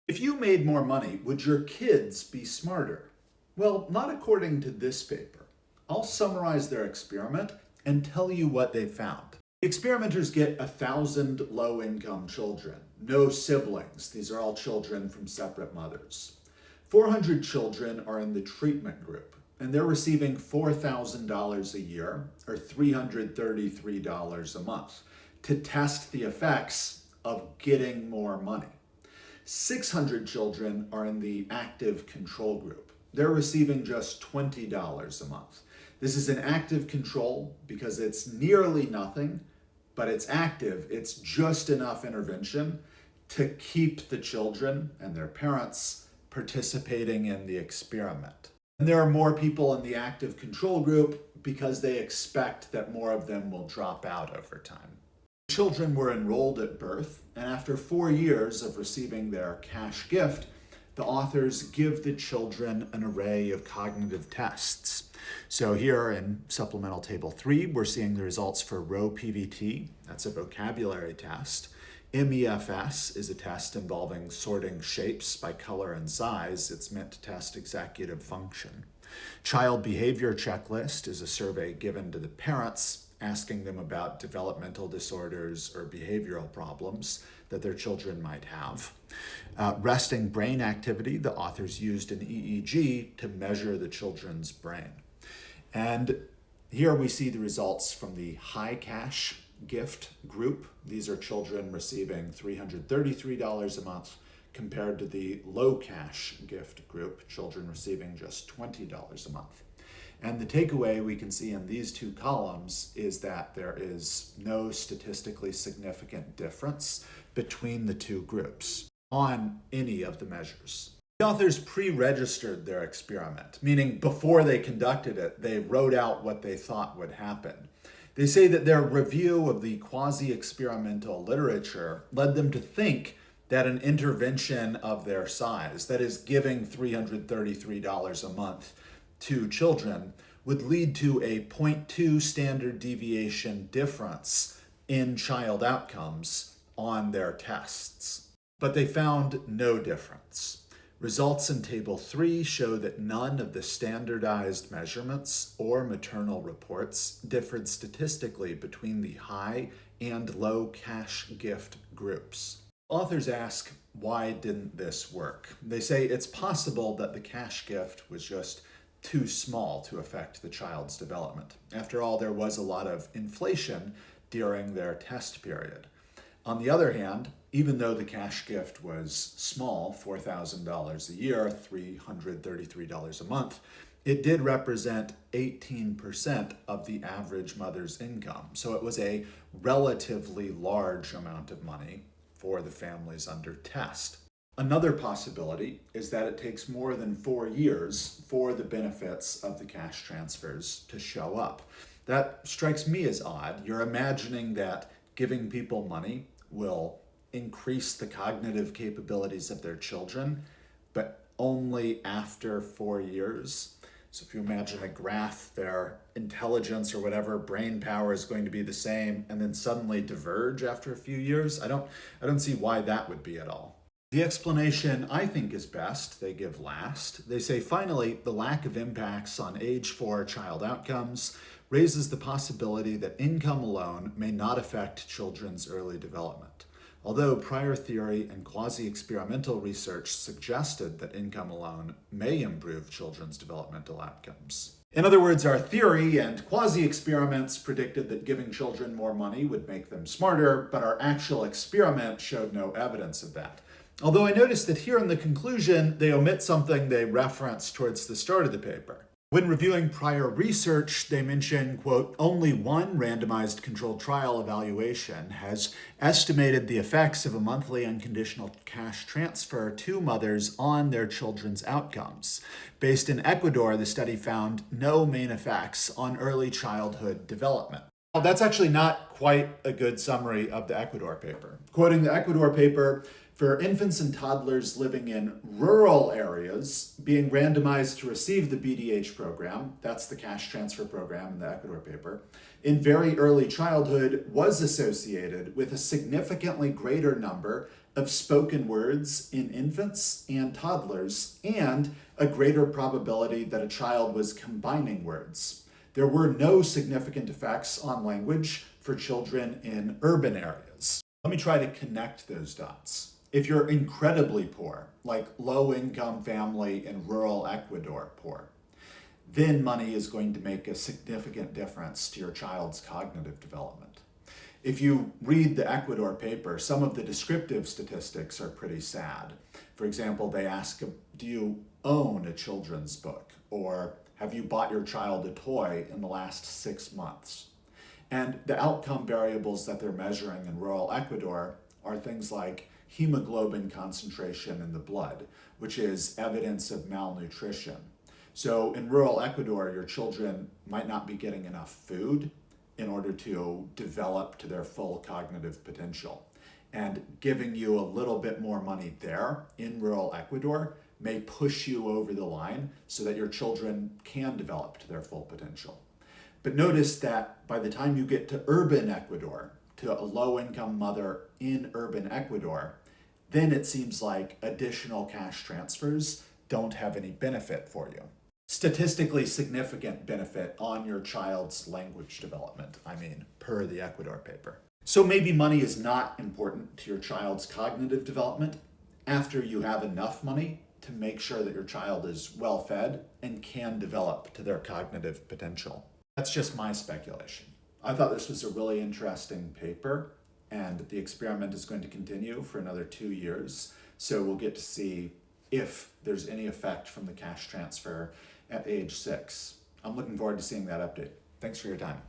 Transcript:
If you made more money, would your kids be smarter? Well, not according to this paper. I'll summarize their experiment and tell you what they found. The experimenters get 1,000 low-income children, no siblings. These are all children from separate mothers. 400 children are in the treatment group, and they're receiving $4,000 a year, or $333 a month, to test the effects of getting more money. 600 children are in the active control group. They're receiving just $20 a month. This is an active control because it's nearly nothing, but it's active. It's just enough intervention to keep the children and their parents participating in the experiment. And there are more people in the active control group because they expect that more of them will drop out over time. Children were enrolled at birth, and after 4 years of receiving their cash gift, the authors give the children an array of cognitive tests. So here in Supplemental Table 3, we're seeing the results for RoPVT. That's a vocabulary test. MEFS is a test involving sorting shapes by color and size. It's meant to test executive function. Child Behavior Checklist is a survey given to the parents asking them about developmental disorders or behavioral problems that their children might have. Resting brain activity, the authors used an EEG to measure the children's brain. And here we see the results from the high cash gift group. These are children receiving $333 a month compared to the low cash gift group, children receiving just $20 a month. And the takeaway we can see in these two columns is that there is no statistically significant difference between the two groups on any of the measures. The authors pre-registered their experiment, meaning before they conducted it, they wrote out what they thought would happen. They say that their review of the quasi-experimental literature led them to think that an intervention of their size, that is giving $333 a month to children, would lead to a 0.2 standard deviation difference in child outcomes on their tests. But they found no difference. Results in Table 3 show that none of the standardized measurements or maternal reports differed statistically between the high and low cash gift groups. Authors ask, why didn't this work? They say it's possible that the cash gift was just too small to affect the child's development. After all, there was a lot of inflation during their test period. On the other hand, even though the cash gift was small, $4,000 a year, $333 a month, it did represent 18% of the average mother's income. So it was a relatively large amount of money for the families under test. Another possibility is that it takes more than 4 years for the benefits of the cash transfers to show up. That strikes me as odd. You're imagining that giving people money will increase the cognitive capabilities of their children, but only after 4 years. So if you imagine a graph, their intelligence or whatever brain power is going to be the same and then suddenly diverge after a few years. I don't see why that would be at all. The explanation I think is best, they give last. They say, finally, the lack of impacts on age 4 child outcomes raises the possibility that income alone may not affect children's early development. Although prior theory and quasi-experimental research suggested that income alone may improve children's developmental outcomes. In other words, our theory and quasi-experiments predicted that giving children more money would make them smarter, but our actual experiment showed no evidence of that. Although I noticed that here in the conclusion, they omit something they reference towards the start of the paper. When reviewing prior research, they mention, quote, only one randomized controlled trial evaluation has estimated the effects of a monthly unconditional cash transfer to mothers on their children's outcomes. Based in Ecuador, the study found no main effects on early childhood development. Well, that's actually not quite a good summary of the Ecuador paper. Quoting the Ecuador paper, for infants and toddlers living in rural areas being randomized to receive the BDH program, that's the cash transfer program in the Ecuador paper, in very early childhood was associated with a significantly greater number of spoken words in infants and toddlers, and a greater probability that a child was combining words. There were no significant effects on language for children in urban areas. Let me try to connect those dots. If you're incredibly poor, like low-income family in rural Ecuador poor, then money is going to make a significant difference to your child's cognitive development. If you read the Ecuador paper, some of the descriptive statistics are pretty sad. For example, they ask, do you own a children's book? Or have you bought your child a toy in the last 6 months? And the outcome variables that they're measuring in rural Ecuador are things like hemoglobin concentration in the blood, which is evidence of malnutrition. So in rural Ecuador, your children might not be getting enough food in order to develop to their full cognitive potential. And giving you a little bit more money there in rural Ecuador may push you over the line so that your children can develop to their full potential. But notice that by the time you get to urban Ecuador, to a low-income mother in urban Ecuador, then it seems like additional cash transfers don't have any benefit for you. Statistically significant benefit on your child's language development, per the Ecuador paper. So maybe money is not important to your child's cognitive development after you have enough money to make sure that your child is well fed and can develop to their cognitive potential. That's just my speculation. I thought this was a really interesting paper, and the experiment is going to continue for another 2 years. So we'll get to see if there's any effect from the cash transfer at age 6. I'm looking forward to seeing that update. Thanks for your time.